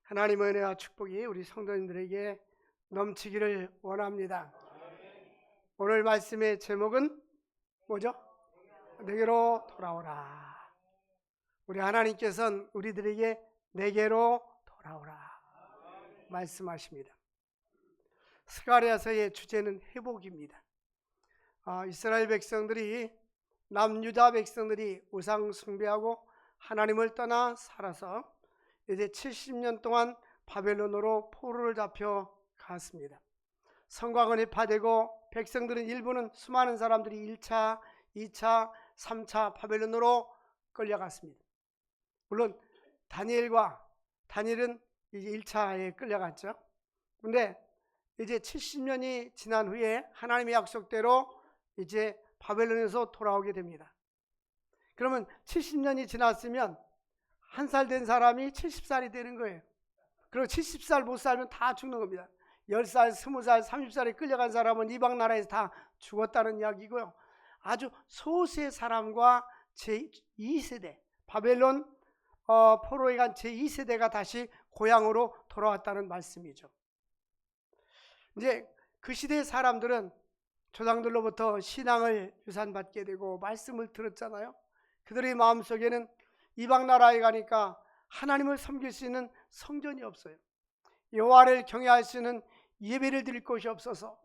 하나님의 은혜와 축복이 우리 성도님들에게 넘치기를 원합니다. 오늘 말씀의 제목은 뭐죠? 내게로 돌아오라. 우리 하나님께서는 우리들에게 내게로 돌아오라 말씀하십니다. 스가랴서의 주제는 회복입니다. 이스라엘 백성들이 남유다 백성들이 우상 숭배하고 하나님을 떠나 살아서 이제 70년 동안 바벨론으로 포로를 잡혀 갔습니다. 성곽은 파되고 백성들은 일부는 수많은 사람들이 1차, 2차, 3차 바벨론으로 끌려갔습니다. 물론 다니엘은 이제 1차에 끌려갔죠. 그런데 이제 70년이 지난 후에 하나님의 약속대로 이제 바벨론에서 돌아오게 됩니다. 그러면 70년이 지났으면 한 살 된 사람이 70살이 되는 거예요. 그리고 70살 못 살면 다 죽는 겁니다. 10살, 20살, 30살에 끌려간 사람은 이방 나라에서 다 죽었다는 이야기고요. 아주 소수의 사람과 제2세대, 바벨론 포로에 간 제2세대가 다시 고향으로 돌아왔다는 말씀이죠. 이제 그 시대의 사람들은 조상들로부터 신앙을 유산받게 되고 말씀을 들었잖아요. 그들의 마음속에는 이방 나라에 가니까 하나님을 섬길 수 있는 성전이 없어요. 여호와를 경외할 수 있는 예배를 드릴 곳이 없어서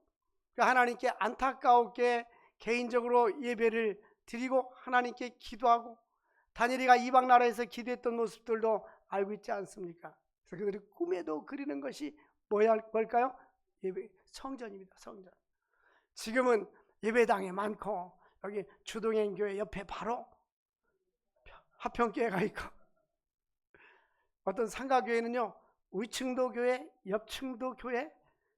하나님께 안타까웠게 개인적으로 예배를 드리고 하나님께 기도하고 다니엘이가 이방 나라에서 기도했던 모습들도 알고 있지 않습니까? 그래서 그들이 꿈에도 그리는 것이 뭘까요? 예배, 성전입니다. 성전. 지금은 예배당이 많고 여기 주동행 교회 옆에 바로 화평교회가 있고 어떤 상가교회는요 위층도 교회, 옆층도 교회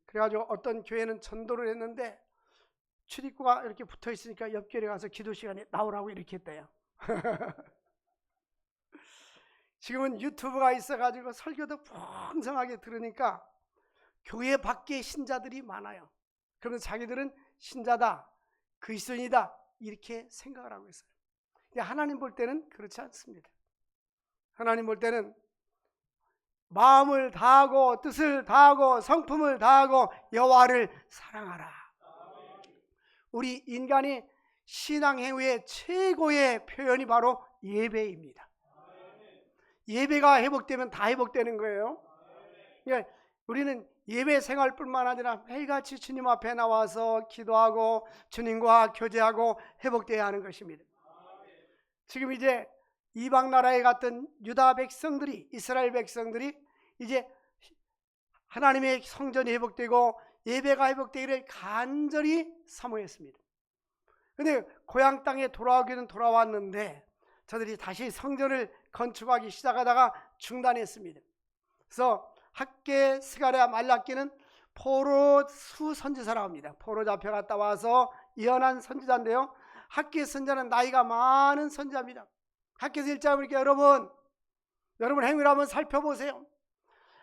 그래가지고 어떤 교회는 전도를 했는데 출입구가 이렇게 붙어 있으니까 옆 교회 가서 기도 시간에 나오라고 이렇게 했대요. 지금은 유튜브가 있어가지고 설교도 풍성하게 들으니까 교회 밖에 신자들이 많아요. 그러면 자기들은 신자다, 그리스도인이다 이렇게 생각을 하고 있어요. 하나님 볼 때는 그렇지 않습니다. 하나님 볼 때는 마음을 다하고 뜻을 다하고 성품을 다하고 여호와를 사랑하라. 우리 인간이 신앙 행위의 최고의 표현이 바로 예배입니다. 예배가 회복되면 다 회복되는 거예요. 그러니까 우리는 예배 생활뿐만 아니라 매일같이 주님 앞에 나와서 기도하고 주님과 교제하고 회복되어야 하는 것입니다. 지금 이제 이방 나라에 갔던 유다 백성들이 이스라엘 백성들이 이제 하나님의 성전이 회복되고 예배가 회복되기를 간절히 사모했습니다. 그런데 고향 땅에 돌아오기는 돌아왔는데 저들이 다시 성전을 건축하기 시작하다가 중단했습니다. 그래서 학개, 스가랴, 말라기는 포로 수선지자라고 합니다. 포로 잡혀갔다 와서 예언한 선지자인데요. 학개 선지자는 나이가 많은 선지자입니다. 학개서 1장을 보니까 여러분 행위를 한번 살펴보세요.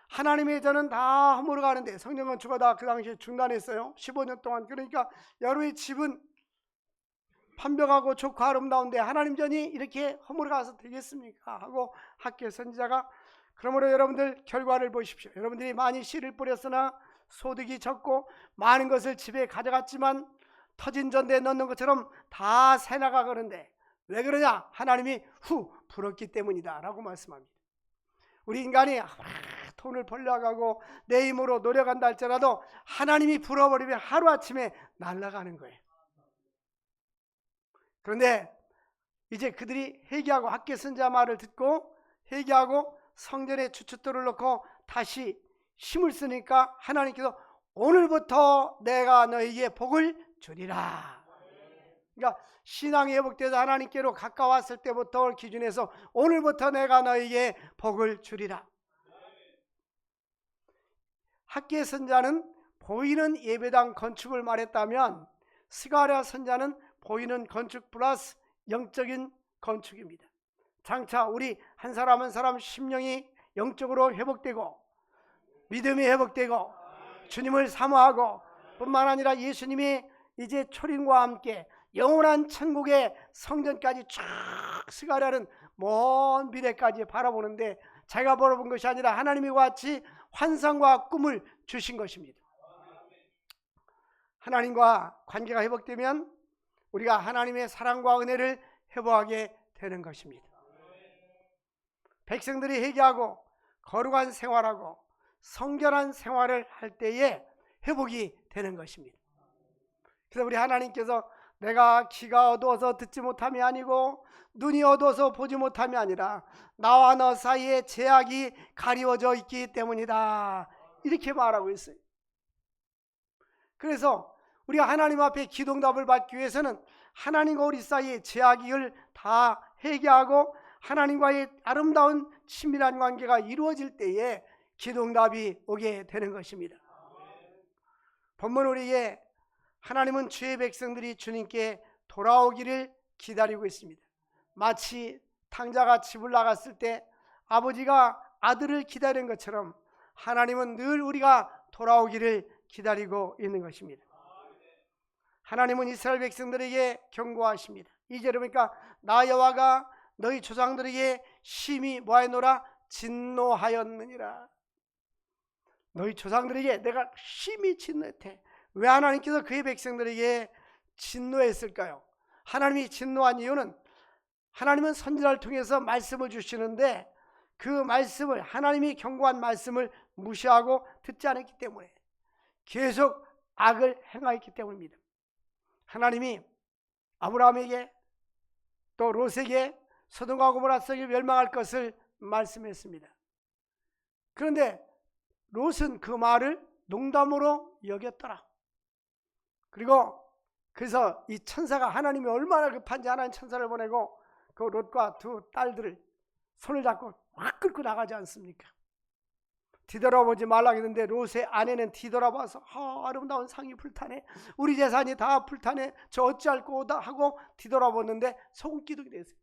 하나님의 전은 다 허물어 가는데 성전 건축가 다 그 당시에 중단했어요. 15년 동안. 그러니까 여러분의 집은 판벽하고 좋고 아름다운데 하나님 전이 이렇게 허물어 가서 되겠습니까? 하고 학개 선지자가 그러므로 여러분들 결과를 보십시오. 여러분들이 많이 씨를 뿌렸으나 소득이 적고 많은 것을 집에 가져갔지만 터진 전대에 넣는 것처럼 다 새나가거는데 왜 그러냐? 하나님이 불었기 때문이다 라고 말씀합니다. 우리 인간이 돈을 벌려가고 내 힘으로 노력한다 할지라도 하나님이 불어버리면 하루아침에 날아가는 거예요. 그런데 이제 그들이 회개하고 학개 선지자 말을 듣고 회개하고 성전에 주춧돌을 넣고 다시 힘을 쓰니까 하나님께서 오늘부터 내가 너에게 복을 주리라. 그러니까 신앙이 회복돼서 하나님께로 가까웠을 때부터 기준해서 오늘부터 내가 너에게 복을 주리라. 학개 선자는 보이는 예배당 건축을 말했다면 스가랴 선자는 보이는 건축 플러스 영적인 건축입니다. 장차 우리 한 사람 한 사람 심령이 영적으로 회복되고 믿음이 회복되고 주님을 사모하고 뿐만 아니라 예수님이 이제 초림과 함께 영원한 천국의 성전까지 쫙 스가랴는 먼 미래까지 바라보는데 자기가 바라본 것이 아니라 하나님이 같이 환상과 꿈을 주신 것입니다. 하나님과 관계가 회복되면 우리가 하나님의 사랑과 은혜를 회복하게 되는 것입니다. 백성들이 회개하고 거룩한 생활하고 성결한 생활을 할 때에 회복이 되는 것입니다. 그래서 우리 하나님께서 내가 귀가 어두워서 듣지 못함이 아니고 눈이 어두워서 보지 못함이 아니라 나와 너 사이에 제약이 가리워져 있기 때문이다, 이렇게 말하고 있어요. 그래서 우리가 하나님 앞에 기도응답을 받기 위해서는 하나님과 우리 사이의 제약을 다 회개하고 하나님과의 아름다운 친밀한 관계가 이루어질 때에 기도응답이 오게 되는 것입니다. 본문 우리에 하나님은 주의 백성들이 주님께 돌아오기를 기다리고 있습니다. 마치 탕자가 집을 나갔을 때 아버지가 아들을 기다리는 것처럼 하나님은 늘 우리가 돌아오기를 기다리고 있는 것입니다. 하나님은 이스라엘 백성들에게 경고하십니다. 2절에 보니까 나 여호와가 너희 조상들에게 심히 뭐하노라? 진노하였느니라. 너희 조상들에게 내가 심히 진노했대. 왜 하나님께서 그의 백성들에게 진노했을까요? 하나님이 진노한 이유는 하나님은 선지자를 통해서 말씀을 주시는데 그 말씀을, 하나님이 경고한 말씀을 무시하고 듣지 않았기 때문에, 계속 악을 행하였기 때문입니다. 하나님이 아브라함에게 또 롯에게 소돔과 고모라 성이 멸망할 것을 말씀했습니다. 그런데 롯은 그 말을 농담으로 여겼더라. 그래서 이 천사가, 하나님이 얼마나 급한지 하나님 천사를 보내고 그 롯과 두 딸들을 손을 잡고 확 끌고 나가지 않습니까? 뒤돌아보지 말라고 했는데 롯의 아내는 뒤돌아봐서 아름다운 상이 불타네, 우리 재산이 다 불타네, 저 어찌할 거다 하고 뒤돌아봤는데 소금기둥이 됐어요.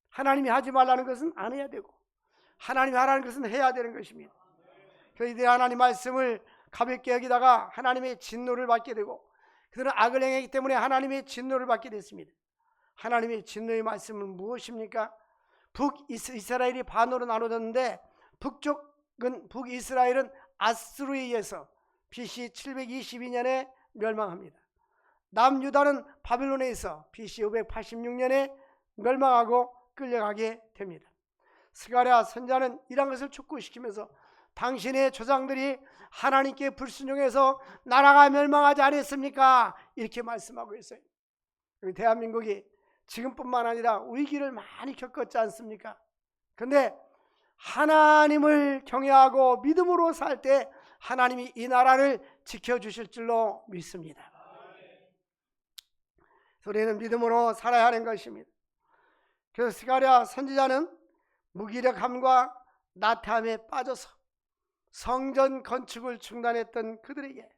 하나님이 하지 말라는 것은 안 해야 되고 하나님이 하라는 것은 해야 되는 것입니다. 그래서 이들이 하나님 말씀을 가볍게 여기다가 하나님의 진노를 받게 되고, 그들은 악을 행했기 때문에 하나님의 진노를 받게 됐습니다. 하나님의 진노의 말씀은 무엇입니까? 북이스라엘이 반으로 나눠졌는데 북이스라엘은 아수르에 의해서 BC 722년에 멸망합니다. 남유다는 바벨론에 의해서 BC 586년에 멸망하고 끌려가게 됩니다. 스가랴 선지자는 이런 것을 촉구시키면서 당신의 조상들이 하나님께 불순종해서 나라가 멸망하지 않았습니까? 이렇게 말씀하고 있어요. 대한민국이 지금뿐만 아니라 위기를 많이 겪었지 않습니까? 그런데 하나님을 경외하고 믿음으로 살 때 하나님이 이 나라를 지켜주실 줄로 믿습니다. 우리는 믿음으로 살아야 하는 것입니다. 그래서 스가랴 선지자는 무기력함과 나태함에 빠져서 성전 건축을 중단했던 그들에게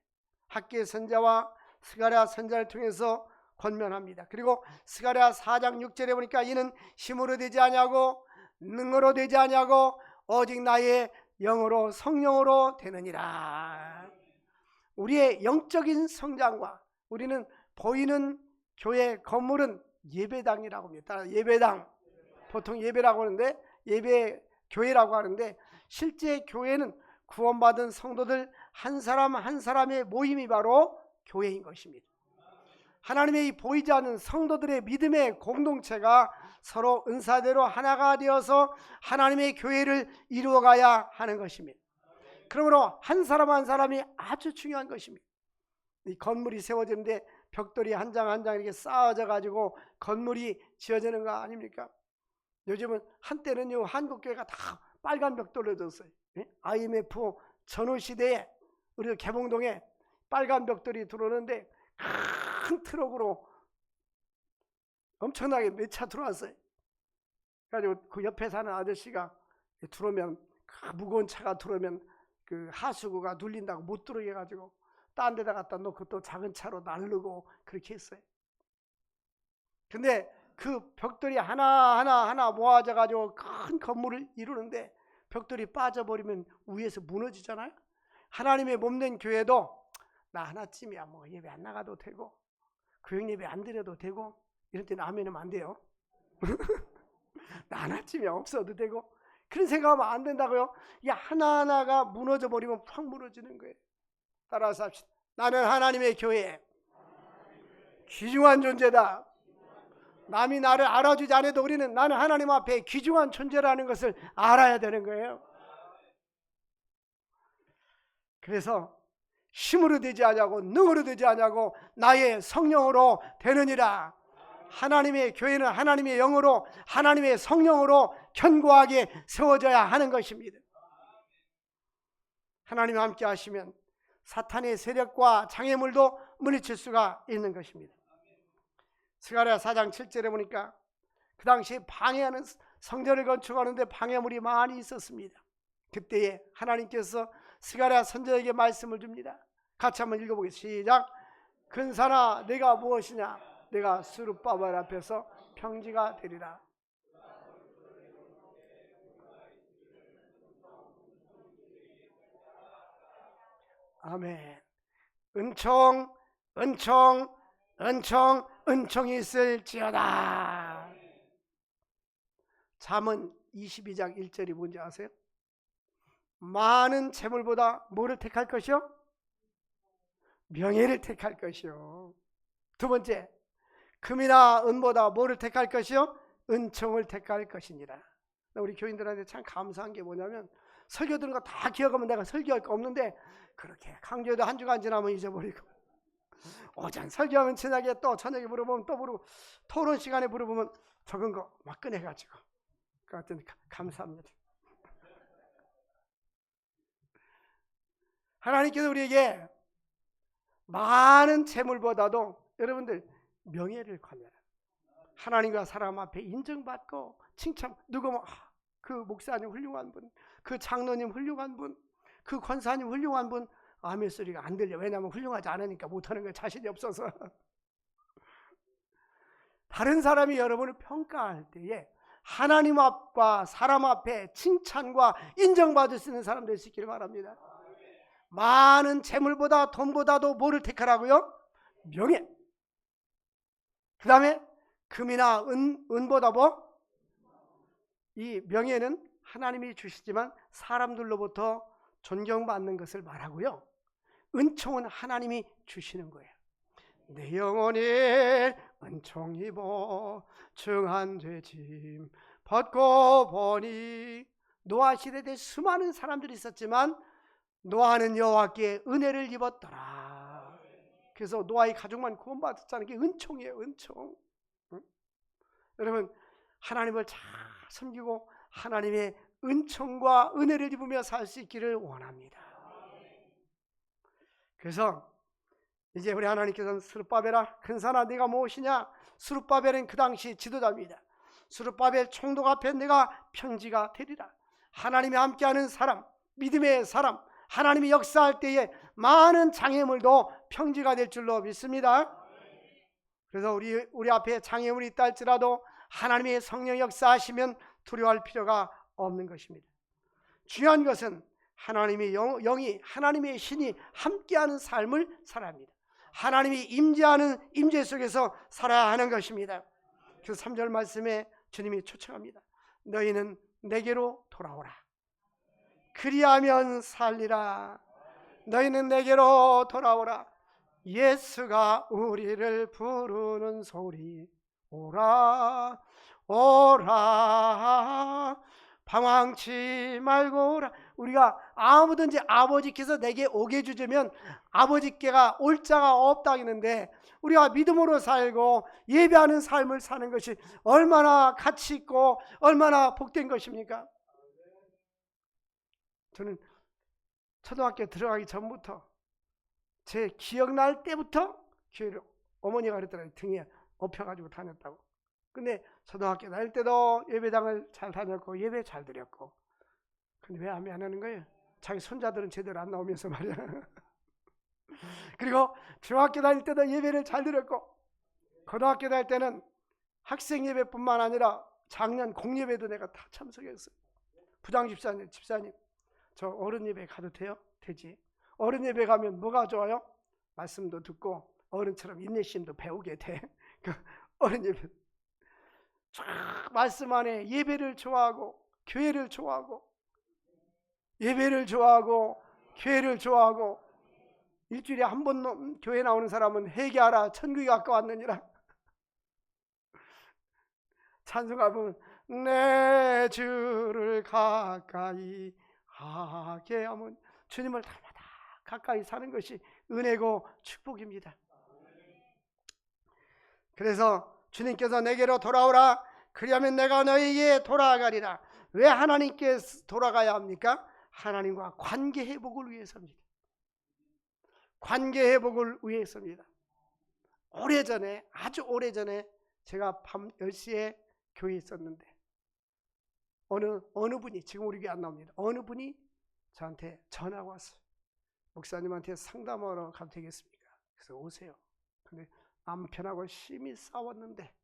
학개 선지자와 스가랴 선지자를 통해서 권면합니다. 그리고 스가랴 4장 6절에 보니까 이는 힘으로 되지 아니하고 능으로 되지 아니하고 오직 나의 영으로 성령으로 되느니라. 우리의 영적인 성장과 우리는 보이는 교회 건물은 예배당이라고 합니다. 예배당, 보통 예배라고 하는데 예배 교회라고 하는데, 실제 교회는 구원받은 성도들 한 사람 한 사람의 모임이 바로 교회인 것입니다. 하나님의 이 보이지 않는 성도들의 믿음의 공동체가 서로 은사대로 하나가 되어서 하나님의 교회를 이루어가야 하는 것입니다. 그러므로 한 사람 한 사람이 아주 중요한 것입니다. 이 건물이 세워지는데 벽돌이 한 장 한 장 이렇게 쌓아져 가지고 건물이 지어지는 거 아닙니까? 요즘은 한때는요 한국교회가 다 빨간 벽돌로 졌어요. IMF 전후 시대에 우리 개봉동에 빨간 벽돌이 들어오는데 큰 트럭으로 엄청나게 몇 차 들어왔어요. 그래가지고 그 옆에 사는 아저씨가 들어오면, 그 무거운 차가 들어오면 그 하수구가 눌린다고 못 들어오게 해가지고 딴 데다 갖다 놓고 또 작은 차로 나르고 그렇게 했어요. 근데 그 벽돌이 하나 모아져 가지고 큰 건물을 이루는데 벽돌이 빠져버리면 위에서 무너지잖아요. 하나님의 몸된 교회도 나 하나쯤이야 뭐 예배 안 나가도 되고 교육 예배 안 드려도 되고 이럴 때는 아멘하면 안 돼요. 나나쯤이 없어도 되고 그런 생각하면 안 된다고요. 이 하나하나가 무너져 버리면 팍 무너지는 거예요. 따라서 합시다. 나는 하나님의 교회에 귀중한 존재다. 남이 나를 알아주지 않아도 우리는 나는 하나님 앞에 귀중한 존재라는 것을 알아야 되는 거예요. 그래서 힘으로 되지 않냐고 능으로 되지 않냐고 나의 성령으로 되느니라. 하나님의 교회는 하나님의 영으로 하나님의 성령으로 견고하게 세워져야 하는 것입니다. 하나님 함께 하시면 사탄의 세력과 장애물도 물리칠 수가 있는 것입니다. 스가랴 4장 7절에 보니까 그 당시에 방해하는 성전을 건축하는데 방해물이 많이 있었습니다. 그때에 하나님께서 스가랴 선지자에게 말씀을 줍니다. 같이 한번 읽어보겠습니다. 시작. 근사나 내가 무엇이냐? 내가 스룹바벨 앞에서 평지가 되리라. 아멘. 은총, 은총, 은총, 은총이 있을지어다. 잠언 22장 1절이 뭔지 아세요? 많은 재물보다 뭐를 택할 것이요? 명예를 택할 것이요. 두 번째, 금이나 은보다 뭐를 택할 것이요? 은총을 택할 것이니라. 우리 교인들한테 참 감사한 게 뭐냐면 설교 들은 거 다 기억하면 내가 설교할 거 없는데 그렇게 강조해도 한 주간 지나면 잊어버리고 오전 설교하면 지나게 또 저녁에 물어보면 또 물어보고 토론 시간에 물어보면 적은 거 막 꺼내가지고 그랬더니 감사합니다. 하나님께서 우리에게 많은 재물보다도 여러분들 명예를 관여해라. 하나님과 사람 앞에 인정받고 칭찬. 누구 그 목사님 훌륭한 분, 그 장로님 훌륭한 분, 그 권사님 훌륭한 분. 아멘 소리가 안 들려. 왜냐하면 훌륭하지 않으니까 못하는 거예요. 자신이 없어서. 다른 사람이 여러분을 평가할 때에 하나님 앞과 사람 앞에 칭찬과 인정받을 수 있는 사람 될 수 있기를 바랍니다. 많은 재물보다 돈보다도 뭐를 택하라고요? 명예. 그 다음에 금이나 은보다 뭐? 이 명예는 하나님이 주시지만 사람들로부터 존경받는 것을 말하고요. 은총은 하나님이 주시는 거예요. 내 영혼이 은총 입어 중한 죄짐 벗고 보니. 노아 시대에 수많은 사람들이 있었지만 노아는 여호와께 은혜를 입었더라. 그래서 노아의 가족만 구원받았다는 게 은총이에요. 은총. 응? 여러분 하나님을 잘 섬기고 하나님의 은총과 은혜를 입으며 살 수 있기를 원합니다. 그래서 이제 우리 하나님께서는 스룹바벨아 근사나 네가 무엇이냐? 스룹바벨은 그 당시 지도자입니다. 스룹바벨 총독 앞에 내가 평지가 되리라. 하나님이 함께하는 사람, 믿음의 사람, 하나님이 역사할 때에 많은 장애물도 평지가 될 줄로 믿습니다. 그래서 우리 앞에 장애물이 있다 할지라도 하나님의 성령 역사하시면 두려워할 필요가 없는 것입니다. 중요한 것은 하나님의 영이 하나님의 신이 함께하는 삶을 살아야 합니다. 하나님이 임재하는 임재 속에서 살아야 하는 것입니다. 그래서 3절 말씀에 주님이 초청합니다. 너희는 내게로 돌아오라. 그리하면 살리라. 너희는 내게로 돌아오라. 예수가 우리를 부르는 소리. 오라 오라 방황치 말고 오라. 우리가 아무든지 아버지께서 내게 오게 주시면 아버지께가 올 자가 없다 했는데 우리가 믿음으로 살고 예배하는 삶을 사는 것이 얼마나 가치 있고 얼마나 복된 것입니까? 저는 초등학교 들어가기 전부터 제 기억날 때부터 교회를 어머니가 그랬더라고요. 등에 업혀가지고 다녔다고. 근데 초등학교 다닐 때도 예배당을 잘 다녔고 예배 잘 드렸고. 근데 왜 아멘 안 하는 거예요? 자기 손자들은 제대로 안 나오면서 말이야. 그리고 중학교 다닐 때도 예배를 잘 드렸고 고등학교 다닐 때는 학생 예배뿐만 아니라 작년 공예배도 내가 다 참석했어요. 부장 집사님 저 어른 예배 가도 돼요? 되지. 어른 예배 가면 뭐가 좋아요? 말씀도 듣고 어른처럼 인내심도 배우게 돼. 그 어른 예배 쫙 말씀 안에 예배를 좋아하고 교회를 좋아하고 예배를 좋아하고 교회를 좋아하고 일주일에 한 번 교회 나오는 사람은 회개하라 천국이 가까웠느니라. 찬송가 보면 내 주를 가까이 하게 하면 주님을 날마다 가까이 사는 것이 은혜고 축복입니다. 그래서 주님께서 내게로 돌아오라 그리하면 내가 너희에게 돌아가리라. 왜 하나님께 돌아가야 합니까? 하나님과 관계 회복을 위해서입니다. 관계 회복을 위해서입니다. 오래전에, 아주 오래전에 제가 밤 10시에 교회에 있었는데 어느 분이, 지금 우리 교회 안 나옵니다. 어느 분이 저한테 전화가 왔어요. 목사님한테 상담하러 가도 되겠습니까? 그래서 오세요. 근데 남편하고 심히 싸웠는데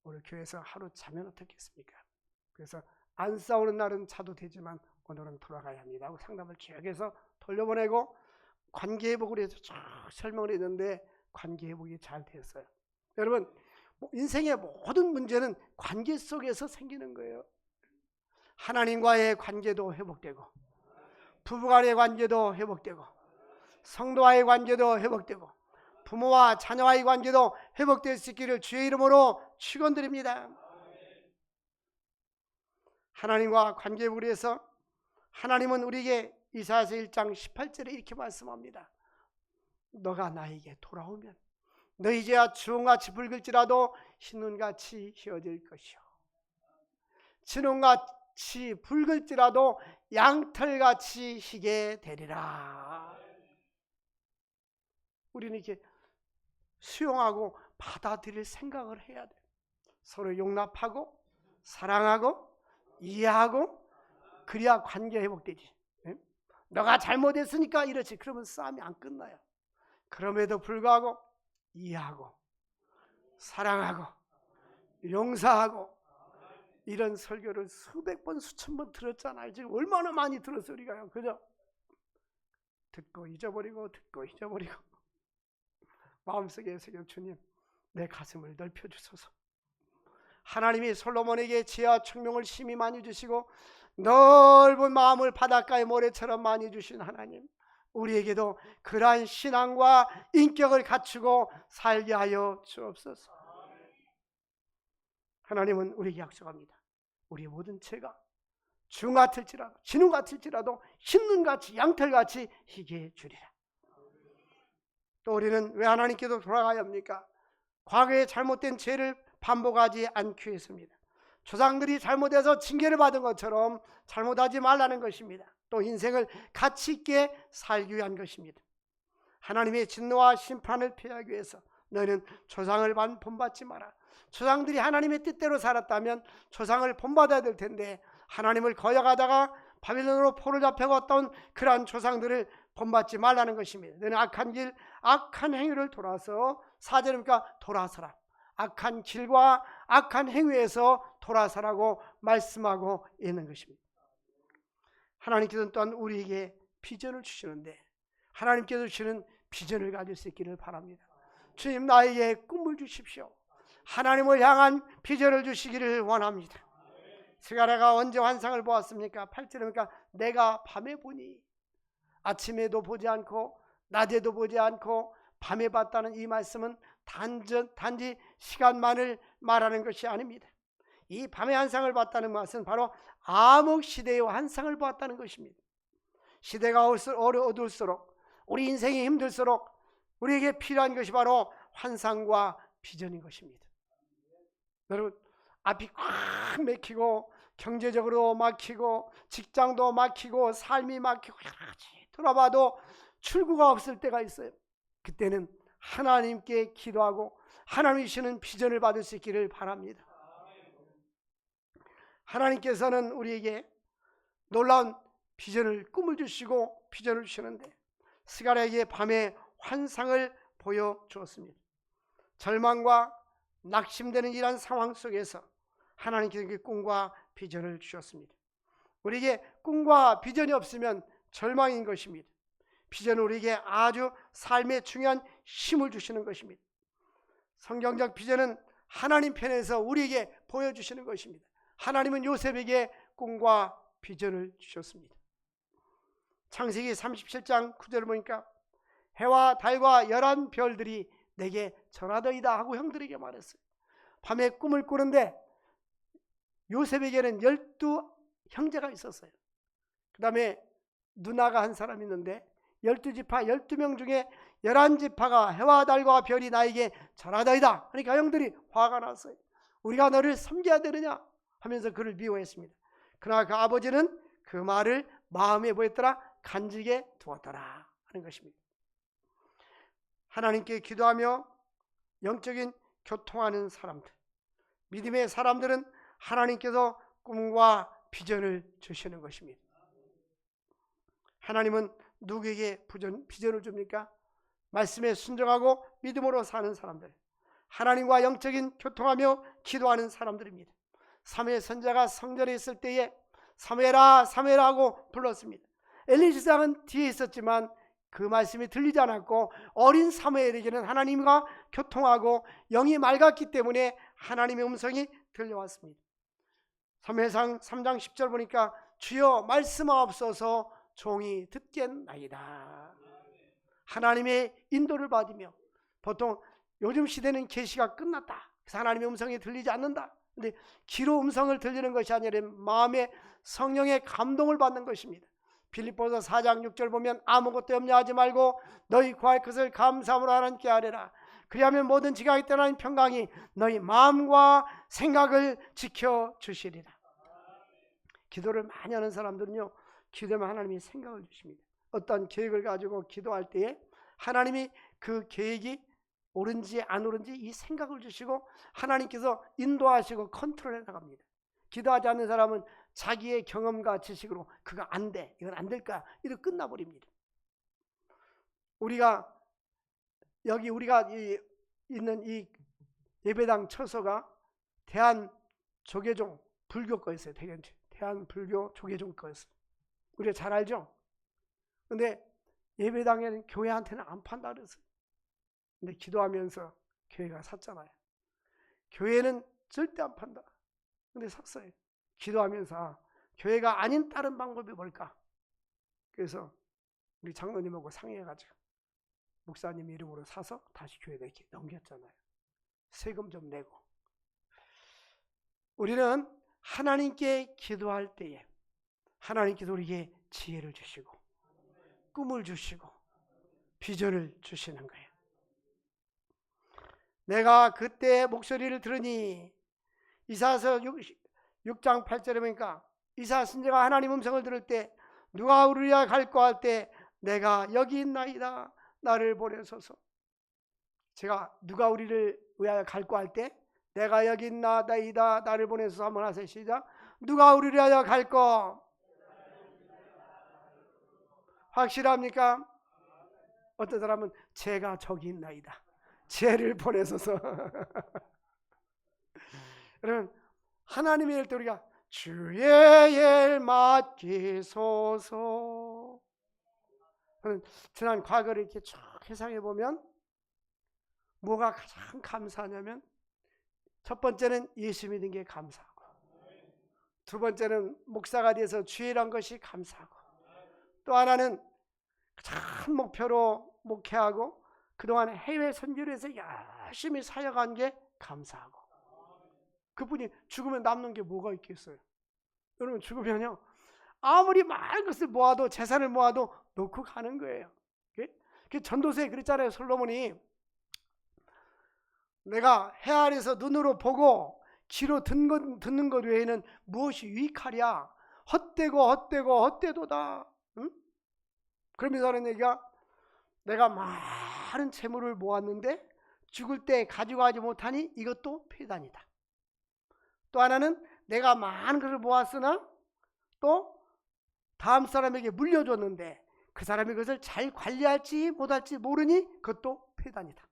오늘 교회에서 하루 자면 어떻겠습니까? 그래서 안 싸우는 날은 자도 되지만 오늘은 돌아가야 합니다 하고 상담을 쭉 해서 돌려보내고 관계 회복을 해서 쭉 설명을 했는데 관계 회복이 잘 됐어요. 여러분, 인생의 모든 문제는 관계 속에서 생기는 거예요. 하나님과의 관계도 회복되고 부부간의 관계도 회복되고 성도와의 관계도 회복되고 부모와 자녀와의 관계도 회복될 수 있기를 주의 이름으로 축원드립니다. 하나님과 관계 회복을 위해서 하나님은 우리에게 이사야서 1장 18절에 이렇게 말씀합니다. 너가 나에게 돌아오면 너희 죄가 주홍같이 붉을지라도 흰눈같이 휘어질 것이요 진홍같이 붉을지라도 양털같이 희게 되리라. 우리는 이렇게 수용하고 받아들일 생각을 해야 돼. 서로 용납하고 사랑하고 이해하고 그래야 관계 회복되지. 너가 잘못했으니까 이렇지. 그러면 싸움이 안 끝나요. 그럼에도 불구하고 이해하고 사랑하고 용서하고 이런 설교를 수백 번 수천 번 들었잖아요. 지금 얼마나 많이 들었어요 우리가요. 그죠? 듣고 잊어버리고 듣고 잊어버리고 마음속에 새겨 주님 내 가슴을 넓혀주소서. 하나님이 솔로몬에게 지혜와 총명을 심히 많이 주시고 넓은 마음을 바닷가의 모래처럼 많이 주신 하나님, 우리에게도 그러한 신앙과 인격을 갖추고 살게 하여 주옵소서. 하나님은 우리에게 약속합니다. 우리의 모든 죄가 중 같을지라도 진웅 같을지라도 흰눈같이 양털같이 희게 주리라. 또 우리는 왜 하나님께도 돌아가야 합니까? 과거에 잘못된 죄를 반복하지 않기 위해서입니다. 조상들이 잘못해서 징계를 받은 것처럼 잘못하지 말라는 것입니다. 또 인생을 가치 있게 살기 위한 것입니다. 하나님의 진노와 심판을 피하기 위해서 너희는 조상을 본받지 마라. 조상들이 하나님의 뜻대로 살았다면 조상을 본받아야 될 텐데 하나님을 거역하다가 바빌론으로 포를 잡혀갔던 그러한 조상들을 본받지 말라는 것입니다. 너는 악한 길, 악한 행위를 돌아서, 4절이니까 돌아서라. 악한 길과 악한 행위에서 돌아서라고 말씀하고 있는 것입니다. 하나님께서는 또한 우리에게 비전을 주시는데 하나님께서 주시는 비전을 가질 수 있기를 바랍니다. 주님, 나에게 꿈을 주십시오. 하나님을 향한 비전을 주시기를 원합니다. 스가랴가 언제 환상을 보았습니까? 8절이니까 내가 밤에 보니, 아침에도 보지 않고 낮에도 보지 않고 밤에 봤다는 이 말씀은 단지 시간만을 말하는 것이 아닙니다. 이 밤의 환상을 봤다는 것은 바로 암흑 시대의 환상을 보았다는 것입니다. 시대가 어두울수록 우리 인생이 힘들수록 우리에게 필요한 것이 바로 환상과 비전인 것입니다. 여러분, 앞이 꽉 막히고 경제적으로 막히고 직장도 막히고 삶이 막히고 여러 가지 돌아봐도 출구가 없을 때가 있어요. 그때는 하나님께 기도하고 하나님이 주시는 비전을 받을 수 있기를 바랍니다. 하나님께서는 우리에게 놀라운 비전을, 꿈을 주시고 비전을 주시는데 스가랴에게 밤에 환상을 보여주었습니다. 절망과 낙심되는 이러한 상황 속에서 하나님께서 꿈과 비전을 주셨습니다. 우리에게 꿈과 비전이 없으면 절망인 것입니다. 비전은 우리에게 아주 삶에 중요한 힘을 주시는 것입니다. 성경적 비전은 하나님 편에서 우리에게 보여주시는 것입니다. 하나님은 요셉에게 꿈과 비전을 주셨습니다. 창세기 37장 9절을 보니까 해와 달과 11별들이 내게 전하더이다 하고 형들에게 말했어요. 밤에 꿈을 꾸는데 요셉에게는 12형제가 있었어요. 그 다음에 누나가 한 사람이 있는데 12지파 12명 중에 11지파가 해와 달과 별이 나에게 전하더이다 그러니까 형들이 화가 났어요. 우리가 너를 섬겨야 되느냐 하면서 그를 미워했습니다. 그러나 그 아버지는 그 말을 마음에 보였더라 간직에 두었더라 하는 것입니다. 하나님께 기도하며 영적인 교통하는 사람들, 믿음의 사람들은 하나님께서 꿈과 비전을 주시는 것입니다. 하나님은 누구에게 비전을 줍니까? 말씀에 순종하고 믿음으로 사는 사람들, 하나님과 영적인 교통하며 기도하는 사람들입니다. 사무엘 선지자가 성전에 있을 때에 사무엘아 사무엘아 하고 불렀습니다. 엘리 제사장은 뒤에 있었지만 그 말씀이 들리지 않았고 어린 사무엘에게는 하나님과 교통하고 영이 맑았기 때문에 하나님의 음성이 들려왔습니다. 사무엘상 3장 10절 보니까 주여 말씀하옵소서 종이 듣겠나이다. 하나님의 인도를 받으며, 보통 요즘 시대는 계시가 끝났다, 그래서 하나님의 음성이 들리지 않는다. 근데 귀로 음성을 들리는 것이 아니라 마음의 성령의 감동을 받는 것입니다. 빌립보서 4장 6절 보면 아무것도 염려하지 말고 너희 구할 것을 감사함으로 하나님께 아뢰라. 그리하면 모든 지각이 떠나는 평강이 너희 마음과 생각을 지켜주시리라. 기도를 많이 하는 사람들은요, 기도하면 하나님이 생각을 주십니다. 어떤 계획을 가지고 기도할 때에 하나님이 그 계획이 옳은지 안 옳은지 이 생각을 주시고 하나님께서 인도하시고 컨트롤해 나갑니다. 기도하지 않는 사람은 자기의 경험과 지식으로 그거 안 돼, 이건 안 될까, 이렇게 끝나버립니다. 우리가 있는 이 예배당 처소가 대한조계종 불교 거였어요. 대한불교 조계종 거였어요. 우리가 잘 알죠? 근데 예배당에는 교회한테는 안 판다 그랬어요. 근데 기도하면서 교회가 샀잖아요. 교회는 절대 안 판다. 근데 샀어요. 기도하면서 교회가 아닌 다른 방법이 뭘까? 그래서 우리 장로님하고 상의해가지고 목사님 이름으로 사서 다시 교회에 이렇게 넘겼잖아요. 세금 좀 내고. 우리는 하나님께 기도할 때에 하나님께서 우리에게 지혜를 주시고 꿈을 주시고 비전을 주시는 거예요. 내가 그때 목소리를 들으니, 이사야서 6장 8절에 보니까 이사야 선지자가 하나님 음성을 들을 때 누가 우리야 갈까 할 때 내가 여기 있나이다 나를 보내소서. 제가 누가 우리를 위하여 갈까 할 때 내가 여기 있나이다 나를 보내소서 한번 하세요. 시작. 누가 우리를 위하여 갈까? 확실합니까? 어떤 사람은 제가 저기 있나이다, 쟤를 보내소서. 여러분, 하나님의 일 때 우리가 주의 일 맡기소서. 지난 과거를 이렇게 쭉 회상해 보면 뭐가 가장 감사하냐면, 첫 번째는 예수 믿은 게 감사하고, 두 번째는 목사가 돼서 주일한 것이 감사하고, 또 하나는 큰 목표로 목회하고 그동안 해외 선교를 해서 열심히 사역한 게 감사하고. 그분이 죽으면 남는 게 뭐가 있겠어요? 여러분, 죽으면요 아무리 많은 것을 모아도, 재산을 모아도 놓고 가는 거예요. 전도서에 그랬잖아요. 솔로몬이 내가 해 아래서 눈으로 보고 귀로 듣는 것 외에는 무엇이 유익하랴? 헛되도다. 응? 그러면서 하는 얘기가, 내가 많은 재물을 모았는데 죽을 때 가져가지 못하니 이것도 폐단이다. 또 하나는 내가 많은 것을 모았으나 또 다음 사람에게 물려줬는데 그 사람이 그것을 잘 관리할지 못할지 모르니 그것도 폐단이다.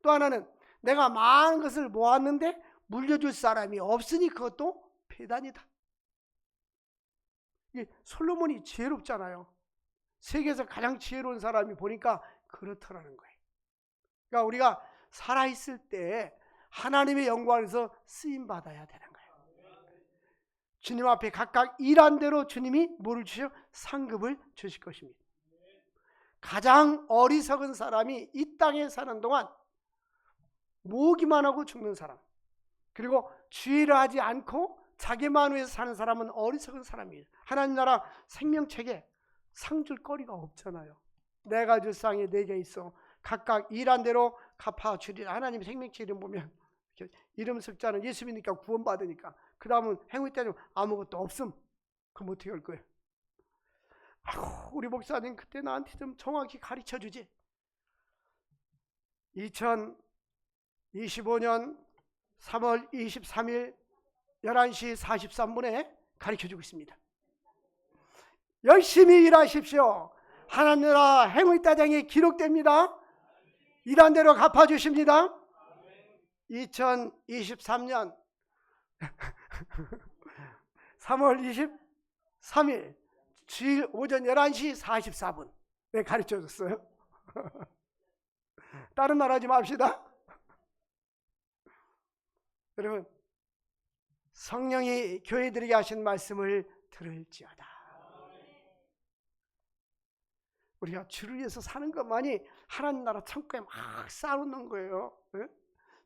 또 하나는 내가 많은 것을 모았는데 물려줄 사람이 없으니 그것도 폐단이다. 이게 솔로몬이 지혜롭잖아요. 세계에서 가장 지혜로운 사람이 보니까 그렇더라는 거예요. 그러니까 우리가 살아있을 때 하나님의 영광 안에서 쓰임 받아야 되는 거예요. 주님 앞에 각각 일한 대로 주님이 뭐를 주셔? 상급을 주실 것입니다. 가장 어리석은 사람이 이 땅에 사는 동안 모으기만 하고 죽는 사람, 그리고 주의를 하지 않고 자기만 위해서 사는 사람은 어리석은 사람이에요. 하나님 나라 생명책에 상 줄 거리가 없잖아요. 내가 줄 상이 내게 있어 각각 일한 대로 갚아주리라. 하나님 생명책 이름 보면 이름 석자는 예수 믿으니까 구원받으니까, 그 다음은 행위 때는 아무것도 없음. 그럼 어떻게 할 거예요? 아이고, 우리 목사님 그때 나한테 좀 정확히 가르쳐주지. 2025년 3월 23일 11시 43분에 가르쳐주고 있습니다. 열심히 일하십시오. 하나님 나라 행위다장에 기록됩니다. 일한 대로 갚아주십니다. 2023년 3월 23일 주일 오전 11시 44분 네, 가르쳐줬어요. 다른 말 하지 맙시다. 여러분, 성령이 교회들에게 하신 말씀을 들을지어다. 우리가 주를 위해서 사는 것만이 하나님 나라 창고에 막 쌓아놓는 거예요.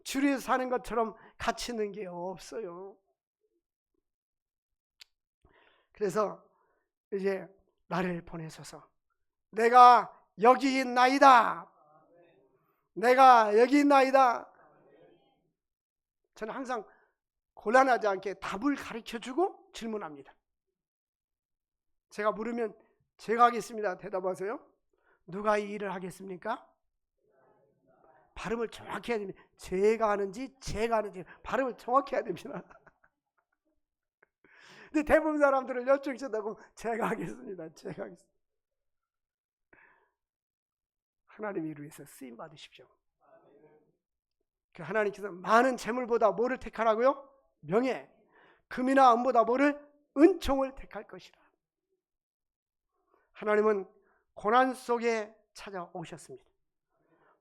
주를 위해서 사는 것처럼 가치 있는 게 없어요. 그래서 이제 나를 보내소서. 내가 여기 있나이다. 내가 여기 있나이다. 저는 항상 곤란하지 않게 답을 가르쳐주고 질문합니다. 제가 물으면 제가 하겠습니다. 대답하세요. 누가 이 일을 하겠습니까? 발음을 정확히 해야 됩니다. 제가 하는지 제가 하는지 발음을 정확히 해야 됩니다. 근데 대부분 사람들은 열중시다고 제가 하겠습니다. 제가 하겠습니다. 하나님 일을 위해서 쓰임 받으십시오. 하나님께서 많은 재물보다 뭐를 택하라고요? 명예. 금이나 은보다 뭐를? 은총을 택할 것이라. 하나님은 고난 속에 찾아오셨습니다.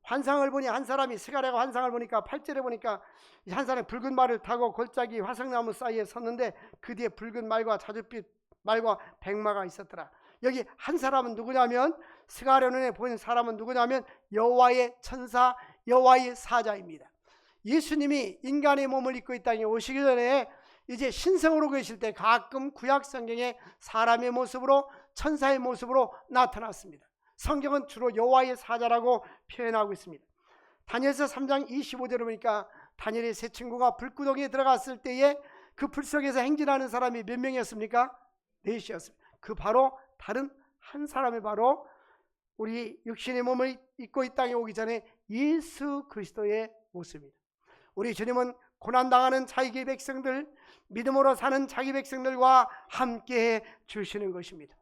환상을 보니 한 사람이 스가랴가 환상을 보니까 8절에 보니까 한 사람이 붉은 말을 타고 골짜기 화석나무 사이에 섰는데 그 뒤에 붉은 말과 자줏빛 말과 백마가 있었더라. 여기 한 사람은 누구냐면, 스가랴 눈에 보이는 사람은 누구냐면 여호와의 천사, 여호와의 사자입니다. 예수님이 인간의 몸을 입고 이 땅에 오시기 전에 이제 신성으로 계실 때 가끔 구약 성경에 사람의 모습으로, 천사의 모습으로 나타났습니다. 성경은 주로 여호와의 사자라고 표현하고 있습니다. 다니엘서 3장 25절을 보니까 다니엘의 세 친구가 불구덩이에 들어갔을 때에 그 불 속에서 행진하는 사람이 몇 명이었습니까? 넷이었습니다. 그 바로 다른 한 사람이 바로 우리 육신의 몸을 입고 이 땅에 오기 전에 예수 그리스도의 모습입니다. 우리 주님은 고난당하는 자기 백성들, 믿음으로 사는 자기 백성들과 함께 주시는 것입니다.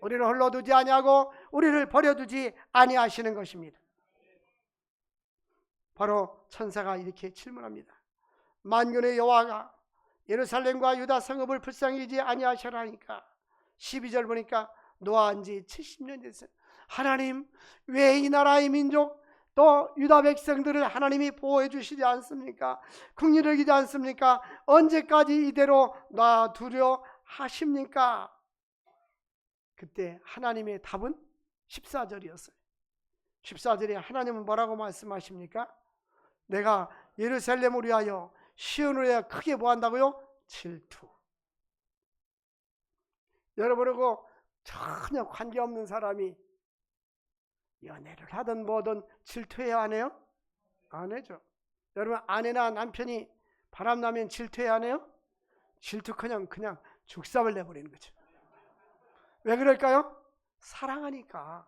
우리를 홀로두지 아니하고 우리를 버려두지 아니하시는 것입니다. 바로 천사가 이렇게 질문합니다. 만군의 여호와가 예루살렘과 유다 성읍을 불쌍히 여기지 아니하시라니까. 12절 보니까 노아한 지 70년 됐어요. 하나님, 왜 이 나라의 민족 또 유다 백성들을 하나님이 보호해 주시지 않습니까? 긍휼히 여기지 않습니까? 언제까지 이대로 놔두려 하십니까? 그때 하나님의 답은 14절이었어요. 14절에 하나님은 뭐라고 말씀하십니까? 내가 예루살렘을 위하여 시온을 위하여 크게 뭐한다고요? 질투. 여러분하고 전혀 관계없는 사람이 연애를 하든 뭐든 질투해야 하네요? 안 해죠. 여러분, 아내나 남편이 바람나면 질투해야 하네요? 질투커녕 그냥 죽삼을 내버리는 거죠. 왜 그럴까요? 사랑하니까.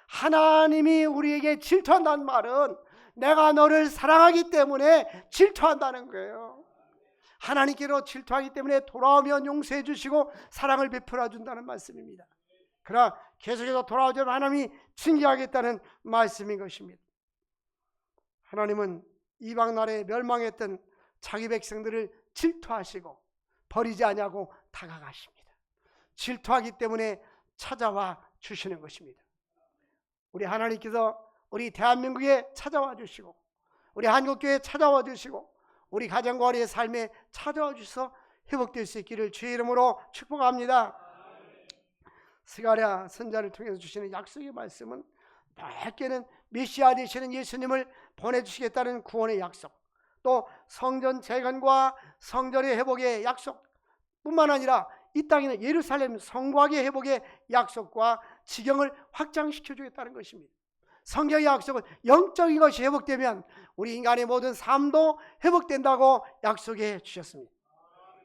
하나님이 우리에게 질투한다는 말은 내가 너를 사랑하기 때문에 질투한다는 거예요. 하나님께로 질투하기 때문에 돌아오면 용서해 주시고 사랑을 베풀어 준다는 말씀입니다. 그러나 계속해서 돌아오자면 하나님이 징계하겠다는 말씀인 것입니다. 하나님은 이방 나라에 멸망했던 자기 백성들을 질투하시고 버리지 아니하고 다가가십니다. 질투하기 때문에 찾아와 주시는 것입니다. 우리 하나님께서 우리 대한민국에 찾아와 주시고 우리 한국교회에 찾아와 주시고 우리 가정과 우리의 삶에 찾아와 주셔서 회복될 수 있기를 주의 이름으로 축복합니다. 스가랴 선자를 통해서 주시는 약속의 말씀은 넓게는 메시아 되시는 예수님을 보내주시겠다는 구원의 약속, 또 성전 재건과 성전의 회복의 약속 뿐만 아니라 이 땅에는 예루살렘 성곽의 회복의 약속과 지경을 확장시켜 주겠다는 것입니다. 성경의 약속은 영적인 것이 회복되면 우리 인간의 모든 삶도 회복된다고 약속해 주셨습니다.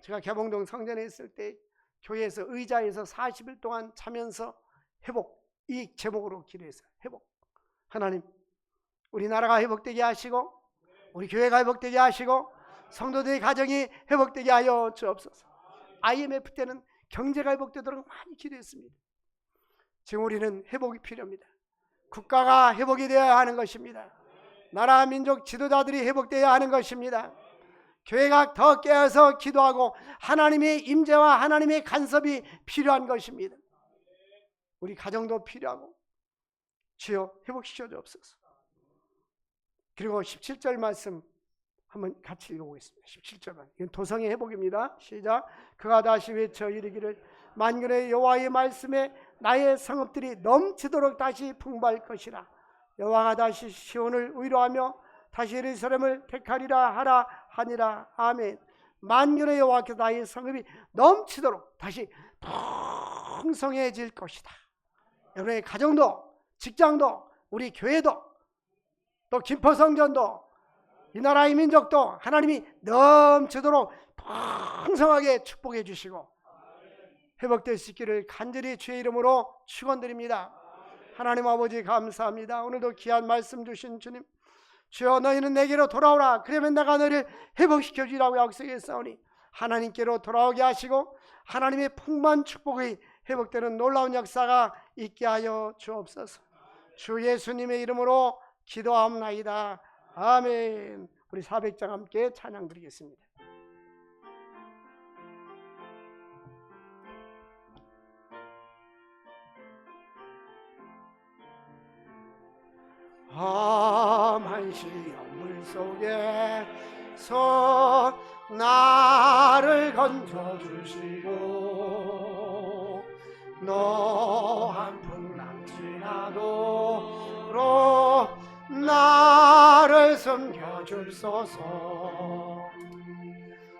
제가 개봉동 성전에 있을 때 교회에서 의자에서 40일 동안 자면서 회복, 이 제목으로 기도했어요. 회복. 하나님, 우리나라가 회복되게 하시고 우리 교회가 회복되게 하시고 성도들의 가정이 회복되게 하여 주옵소서. IMF 때는 경제가 회복되도록 많이 기도했습니다. 지금 우리는 회복이 필요합니다. 국가가 회복이 되어야 하는 것입니다. 나라 민족 지도자들이 회복되어야 하는 것입니다. 교회가 더 깨어서 기도하고 하나님의 임재와 하나님의 간섭이 필요한 것입니다. 우리 가정도 필요하고 주여 회복시켜 주옵소서. 그리고 17절 말씀 한번 같이 읽어보겠습니다. 17절만. 이건 도성의 회복입니다. 시작. 그가 다시 외쳐 이르기를 만군의 여호와의 말씀에 나의 성읍들이 넘치도록 다시 풍부할 것이라. 여호와가 다시 시온을 위로하며 다시 예루살렘을 택하리라 하라 하니라. 아멘. 만군의 여호와께서 나의 성읍이 넘치도록 다시 풍성해질 것이다. 여러분의 가정도, 직장도, 우리 교회도, 또 김포성전도, 이 나라의 민족도 하나님이 넘치도록 풍성하게 축복해 주시고 회복될 수 있기를 간절히 주의 이름으로 축원드립니다. 하나님 아버지 감사합니다. 오늘도 귀한 말씀 주신 주님, 주여 너희는 내게로 돌아오라. 그러면 내가 너희를 회복시켜 주리라고 약속했사오니 하나님께로 돌아오게 하시고 하나님의 풍만 축복이 회복되는 놀라운 역사가 있게 하여 주옵소서. 주 예수님의 이름으로 기도하옵나이다. 아멘. 우리 400장 함께 찬양 드리겠습니다. 험한 시험 속에서 나를 건져주시고 노한 풍랑 지나도록 나를 섬겨주소서.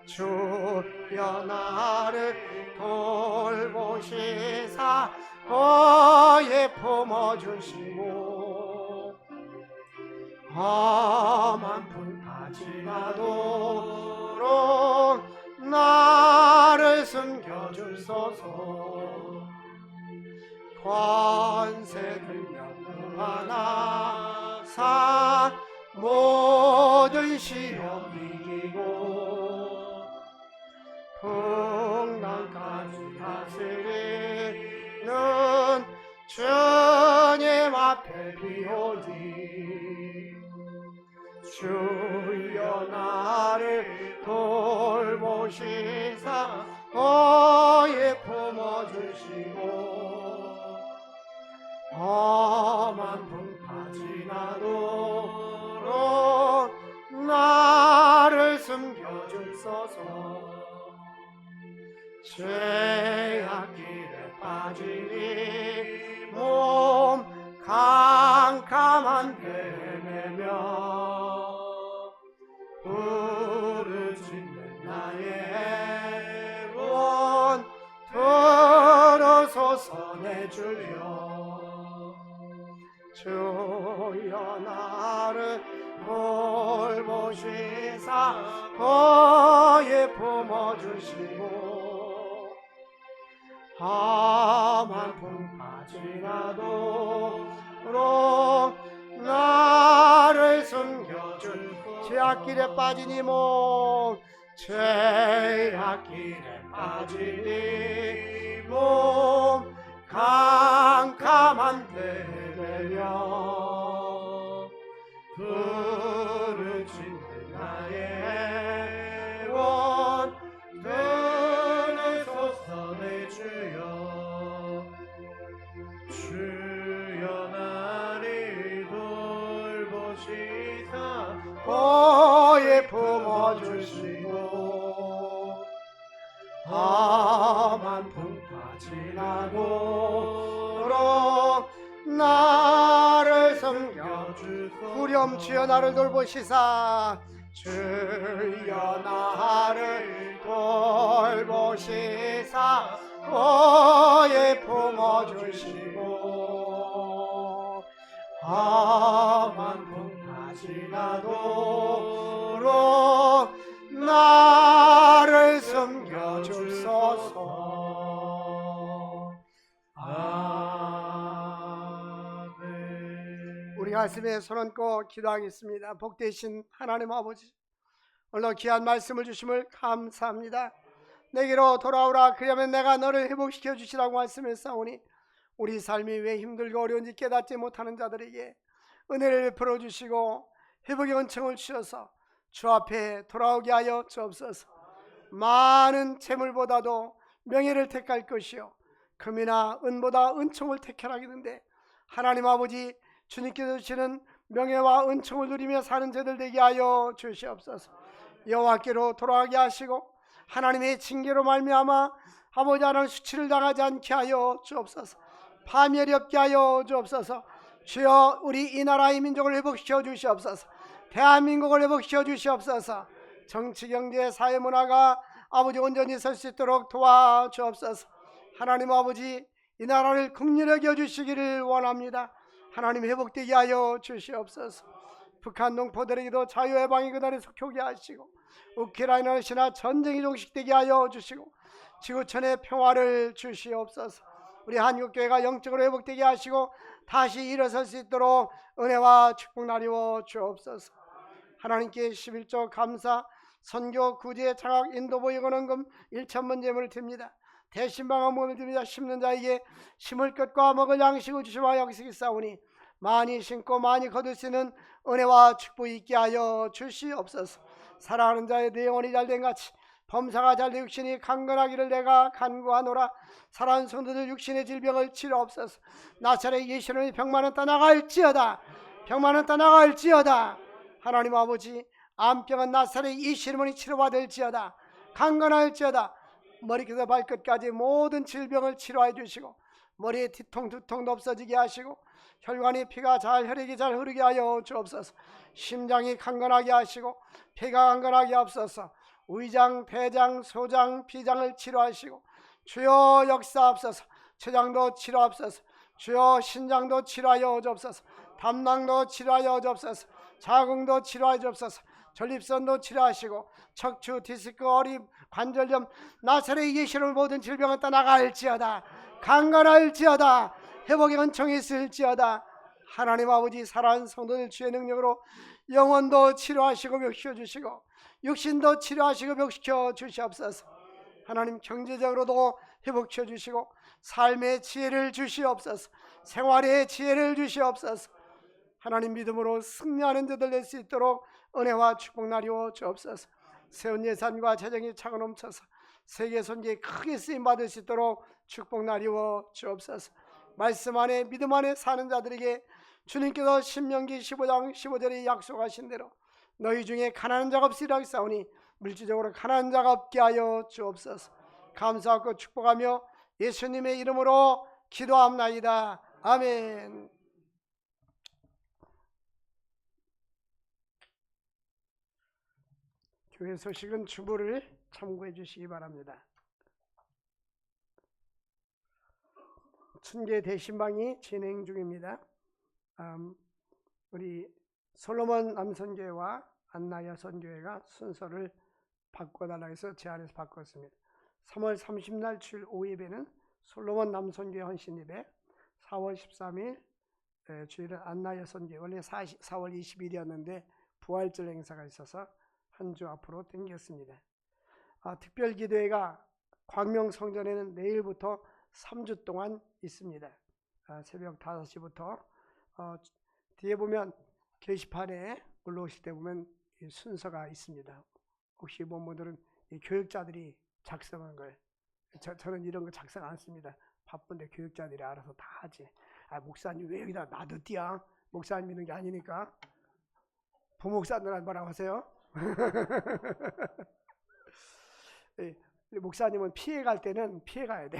주여 나를 돌보시사 거에 품어주시고 험한 풍파 지나도록 나를 숨겨주소서. 권세들며 무한하사 모든 시험 이기고 풍랑까지 다스리는 주님 앞에 비오니 주여 나를 돌보시사 거에 품어주시고 험한 풍파 지나도록 나를 숨겨주소서. 죄악길에 빠지니 몸 캄캄한 데매며 부르짖는 나의 원 들어서서 내 주여. 주여 나를 돌보시사 거에 품어주시고 험한 풍파 지나도록 나를 숨겨준 죄악길에 빠지니 몸 죄악길에 빠지니 몸 캄캄한 데매며 부르짖는 나의 원 들으소서 내 주여. 주여 나를 돌보시사 거에 품어주시고 지나도록 나를 섬겨주소서. 후렴 주여 나를 돌보시사 주여 나를 돌보시사 보에 품어주시고 험한 풍파 지나도록 나를 섬겨주소서. 아멘. 우리 가슴에 손 얹고 기도하겠습니다. 복되신 하나님 아버지, 오늘 귀한 말씀을 주심을 감사합니다. 내게로 돌아오라 그러면 내가 너를 회복시켜 주시라고 말씀했사오니 우리 삶이 왜 힘들고 어려운지 깨닫지 못하는 자들에게 은혜를 베풀어 주시고 회복의 은총을 주셔서 주 앞에 돌아오게 하여 주옵소서. 많은 재물보다도 명예를 택할 것이요 금이나 은보다 은총을 택하라 하는데 하나님 아버지, 주님께서 주시는 명예와 은총을 누리며 사는 자들 되게 하여 주시옵소서. 여호와께로 돌아가게 하시고 하나님의 징계로 말미암아 아버지 하나님 수치를 당하지 않게 하여 주옵소서. 파멸이 없게 하여 주옵소서. 주여 우리 이 나라의 민족을 회복시켜 주시옵소서. 대한민국을 회복시켜 주시옵소서. 정치, 경제, 사회, 문화가 아버지 온전히 설 수 있도록 도와주옵소서. 하나님 아버지, 이 나라를 긍휼히 여겨주시기를 원합니다. 하나님 회복되게 하여 주시옵소서. 북한 동포들에게도 자유해방의 그날에 속효게 하시고 우크라이나 러시아 전쟁이 종식되게 하여 주시고 지구촌의 평화를 주시옵소서. 우리 한국교회가 영적으로 회복되게 하시고 다시 일어설 수 있도록 은혜와 축복 나누어 주옵소서. 하나님께 11조 감사, 선교, 구제, 장학, 인도보, 예언원금 1,000번 제물을 드립니다. 대신방한 몸을 드립니다. 심는 자에게 심을 것과 먹을 양식을 주시와 여기시겠사오니 많이 심고 많이 거둘 수 있는 은혜와 축복이 있게 하여 주시옵소서. 사랑하는 자의 내 영혼이 잘된 같이 범사가 잘된 육신이 강건하기를 내가 간구하노라. 사랑하는 성도들 육신의 질병을 치료옵소서. 나사렛 예수님의 병만은 떠나갈지어다. 병만은 떠나갈지어다. 하나님 아버지, 암병은 나사렛 예수님이 치료받을지어다. 강건할지어다. 머리부터 발끝까지 모든 질병을 치료해 주시고 머리에 뒤통 두통도 없어지게 하시고 혈관이 피가 잘 혈액이 잘 흐르게 하여 주옵소서. 심장이 강건하게 하시고 폐가 강건하게 하옵소서. 위장, 대장, 소장, 비장을 치료하시고 주여 역사하옵소서. 췌장도 치료하옵소서. 주여 신장도 치료하여 주옵소서. 담낭도 치료하여 주옵소서. 자궁도 치료하여 주옵소서. 전립선도 치료하시고 척추, 디스크, 어리, 관절염, 나사렛 예수를 모든 질병은 떠나갈지어다. 강건할지어다. 회복의 은총이 있을지어다. 하나님 아버지, 사랑하는 성도들 주의 능력으로 영혼도 치료하시고 묘시켜 주시고 육신도 치료하시고 묘시켜 주시옵소서. 하나님 경제적으로도 회복시켜 주시고 삶의 지혜를 주시옵소서. 생활의 지혜를 주시옵소서. 하나님 믿음으로 승리하는 자들 될 수 있도록 은혜와 축복 나누어 주옵소서. 세운 예산과 재정이 차고 넘쳐서 세계 선교에 크게 쓰임 받을 수 있도록 축복 나누어 주옵소서. 말씀 안에 믿음 안에 사는 자들에게 주님께서 신명기 15장 15절에 약속하신 대로 너희 중에 가난한 자가 없으리라 하사오니 물질적으로 가난한 자가 없게 하여 주옵소서. 감사하고 축복하며 예수님의 이름으로 기도합나이다. 아멘. 교회 소식은 주보를 참고해 주시기 바랍니다. 춘계 대신방이 진행 중입니다. 우리 솔로몬 남선교회와 안나야 선교회가 순서를 바꿔달라고 해서 제안해서 바꿨습니다. 3월 30날 주일 오후 예배는 솔로몬 남선교회 헌신예배, 4월 13일 주일은 안나야 선교회, 원래 4월 20일이었는데 부활절 행사가 있어서 한 주 앞으로 당겼습니다. 특별 기도회가 광명성전에는 내일부터 3주 동안 있습니다. 새벽 5시부터 뒤에 보면 게시판에 올라오실 때 보면 이 순서가 있습니다. 혹시 본 분들은 이 교육자들이 작성한 걸, 저는 이런 거 작성 안 씁니다. 바쁜데 교육자들이 알아서 다 하지. 목사님 왜 여기다 놔뒀디야? 목사님 있는 게 아니니까. 부목사들한테 뭐라고 하세요? 우리 목사님은 피해 갈 때는 피해 가야 돼.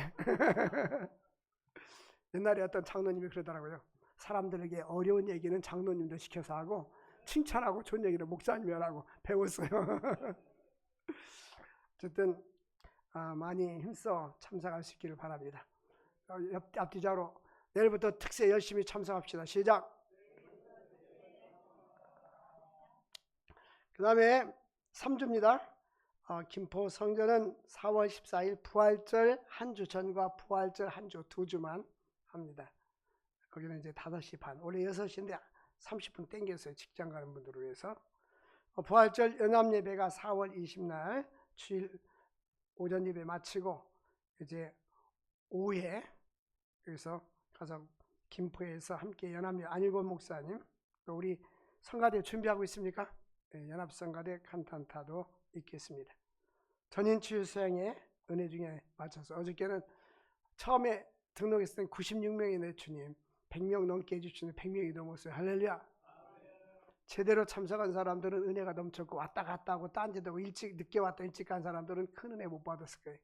옛날에 어떤 장로님이 그러더라고요. 사람들에게 어려운 얘기는 장로님도 시켜서 하고 칭찬하고 좋은 얘기를 목사님이 하라고 배웠어요. 어쨌든 많이 힘써 참석할 수 있기를 바랍니다. 앞뒤자로 내일부터 특세 열심히 참석합시다. 시작. 그 다음에 3주입니다. 김포 성전은 4월 14일 부활절 한 주 전과 부활절 한 주 2주만 합니다. 거기는 이제 5시 반, 원래 6시인데 30분 땡겼어요. 직장 가는 분들을 위해서. 부활절 연합예배가 4월 20날 주일 오전 예배 마치고 이제 오후에 여기서 가서 김포에서 함께 연합예배 안일권 목사님, 또 우리 성가대 준비하고 있습니까? 네, 연합성가대 간탄타도 있겠습니다. 전인치유 수양의 은혜 중에 맞춰서 어저께는 처음에 등록했을 땐 96명이 내 주님, 100명 넘게 해주시는 100명이 넘었어요. 할렐루야. 제대로 참석한 사람들은 은혜가 넘쳤고 왔다 갔다 하고 딴짓하고 늦게 왔다 일찍 간 사람들은 큰 은혜 못 받았을 거예요.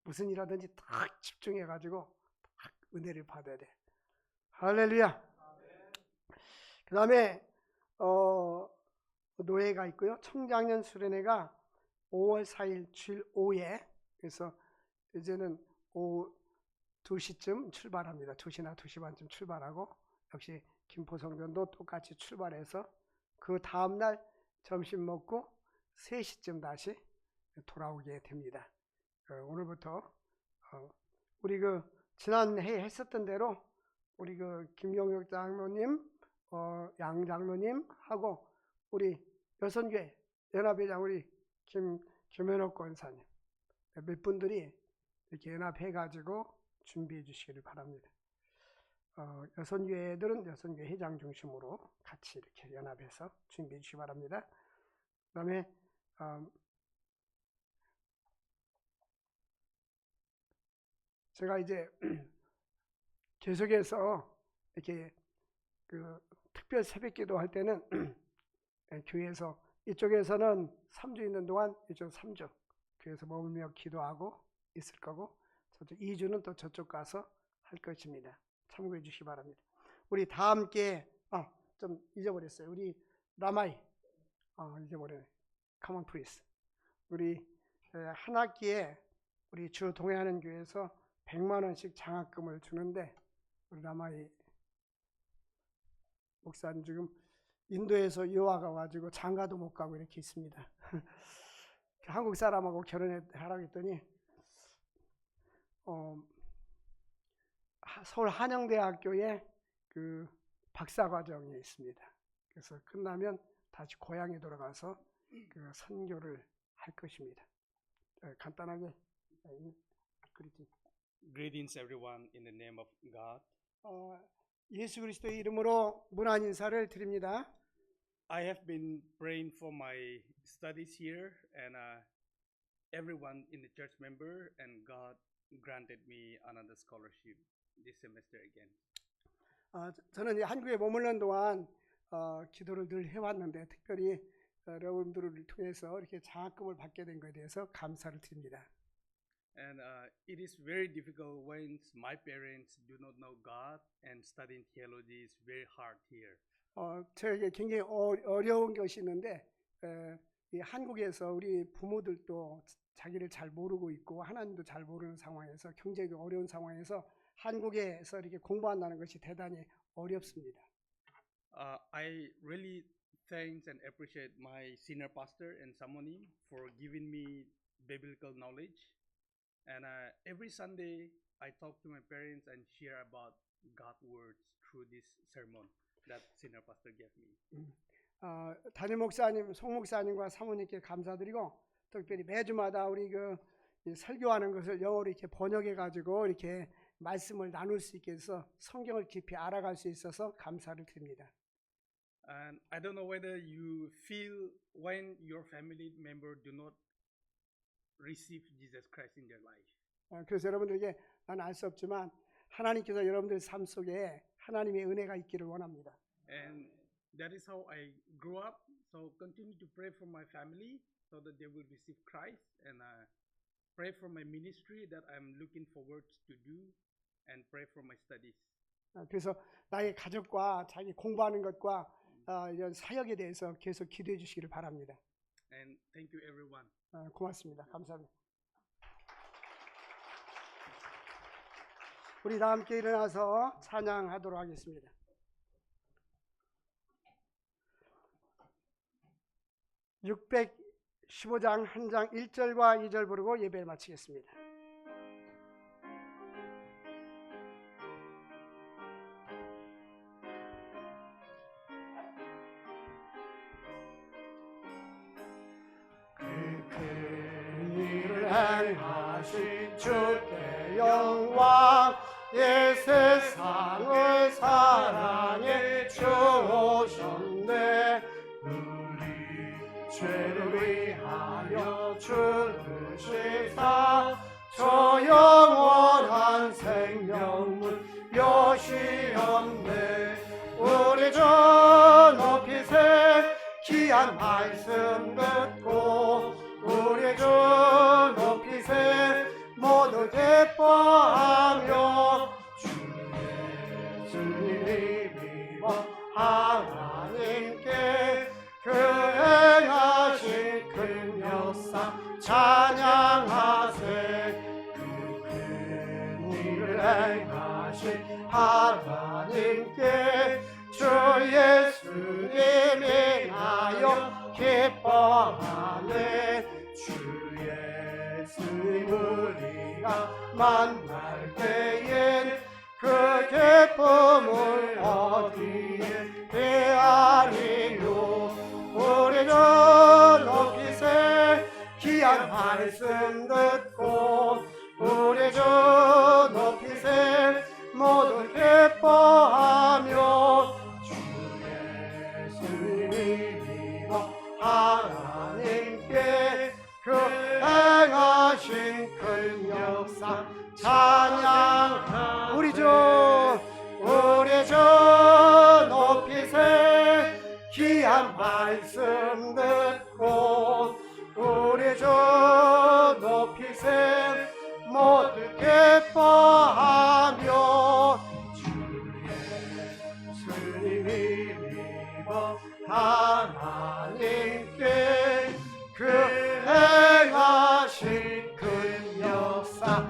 무슨 일 하든지 딱 집중해가지고 딱 은혜를 받아야 돼. 할렐루야. 그 다음에 노예가 있고요. 청장년 수련회가 5월 4일 주일 오후에, 그래서 이제는 오후 2시쯤 출발합니다. 2시나 2시 반쯤 출발하고 역시 김포성전도 똑같이 출발해서 그 다음날 점심 먹고 3시쯤 다시 돌아오게 됩니다. 오늘부터 우리 지난해 했었던 대로 우리 김용혁 장로님, 양 장로님하고 우리 여선교회 연합회장 우리 김현옥 권사님 몇 분들이 이렇게 연합해가지고 준비해 주시기를 바랍니다. 여선교회들은 여선교회 회장 중심으로 같이 이렇게 연합해서 준비해 주시기 바랍니다. 그 다음에 제가 이제 계속해서 이렇게 특별 새벽기도 할 때는 교회에서 이쪽에서는 3주 있는 동안 이쪽 3주 교회에서 머물며 기도하고 있을 거고, 저쪽 2주는 또 저쪽 가서 할 것입니다. 참고해 주시기 바랍니다. 우리 다 함께 좀 잊어버렸어요. 우리 라마이 잊어버렸네. Come on please. 우리 한 학기에 우리 주 동행하는 교회에서 100만 원씩 장학금을 주는데 우리 라마이 목사님 지금 인도에서 유학가 가지고 장가도 못 가고 이렇게 있습니다. 한국 사람하고 결혼하라고 했더니 서울 한영대학교에 박사과정이 있습니다. 그래서 끝나면 다시 고향에 돌아가서 선교를 할 것입니다. 간단하게 Greetings everyone in the name of God. 예수 그리스도의 이름으로 문안 인사를 드립니다. I have been praying for my studies here and everyone in the church member, and God granted me another scholarship this semester again. 저는 한국에 머물는 동안 기도를 늘 해왔는데 특별히 여러분들을 통해서 이렇게 장학금을 받게 된 것에 대해서 감사를 드립니다. And it is very difficult when my parents do not know God, and studying theology is very hard here. 저에게 굉장히 어려운 것이 있는데 이 한국에서 우리 부모들도 자기를 잘 모르고 있고 하나님도 잘 모르는 상황에서 경제가 어려운 상황에서 한국에서 이렇게 공부한다는 것이 대단히 어렵습니다. I really thanks and appreciate my senior pastor and 사모님 for giving me biblical knowledge. And every Sunday I talk to my parents and share about God's words through this sermon that senior pastor gave me. 담임 목사님, 송 목사님과 사모님께 감사드리고 특별히 매주마다 우리 설교하는 것을 영어로 이렇게 번역해 가지고 이렇게 말씀을 나눌 수 있게 해서 성경을 깊이 알아갈 수 있어서 감사를 드립니다. And I don't know whether you feel when your family member do not receive Jesus Christ in their life. 그래서 여러분들에게 난 알 수 없지만 하나님께서 여러분들 삶 속에 하나님의 은혜가 있기를 원합니다. And that is how I grew up. So continue to pray for my family so that they will receive Christ. And pray for my ministry that I'm looking forward to do, and pray for my studies. 그래서 나의 가족과 자기 공부하는 것과 이런 사역에 대해서 계속 기도해 주시기를 바랍니다. And thank you, everyone. 고맙습니다. 감사합니다. 우리 다 함께 일어나서 찬양하도록 하겠습니다. 615장 한 장 1절과 2절 부르고 예배를 마치겠습니다. 큰 일을 행하신 주께 영광, 이 세상을 사랑해 주셨네. 우리 죄를 위하여 죽으시사 저 영원한 생명을 여시었네. 우리 주 높이세 귀한 말씀 듣고 우리 주 높이세 모두 기뻐하며 주 예수님이 믿어 하나님께 그 행하신 큰 역사 찬양하세. 그 큰 일을 행하신 하나님께 주 예수님이 하여 기뻐하네. 주 예수님 우리가 만날 때엔 그 기쁨을 어디에 대하리요. 우리 주 높이세 귀한 말씀 듣고 우리 주 높이세 모두 기뻐하며 주 예수님이 믿어 하나님께 그 행하신 큰 역사 찬양. 우리 주 높이세 귀한 말씀 듣고 우리 주 높이세 모두 기뻐하며 주 예수님이 믿어 하나님께 그 행하신 큰 역사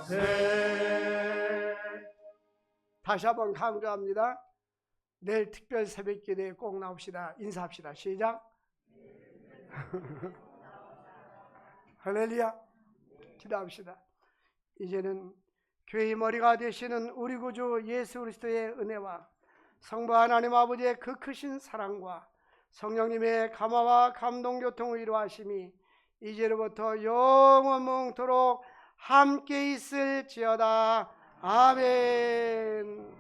찬양하세. 다시 한번 강조합니다. 내일 특별 새벽 기도에 꼭 나옵시다. 인사합시다. 시작. 할렐루야. 기도합시다. 이제는 교회의 머리가 되시는 우리 구주 예수 그리스도의 은혜와 성부 하나님 아버지의 그 크신 사랑과 성령님의 감화와 감동 교통을 이루하심이 이제로부터 영원토록 함께 있을지어다. 아멘.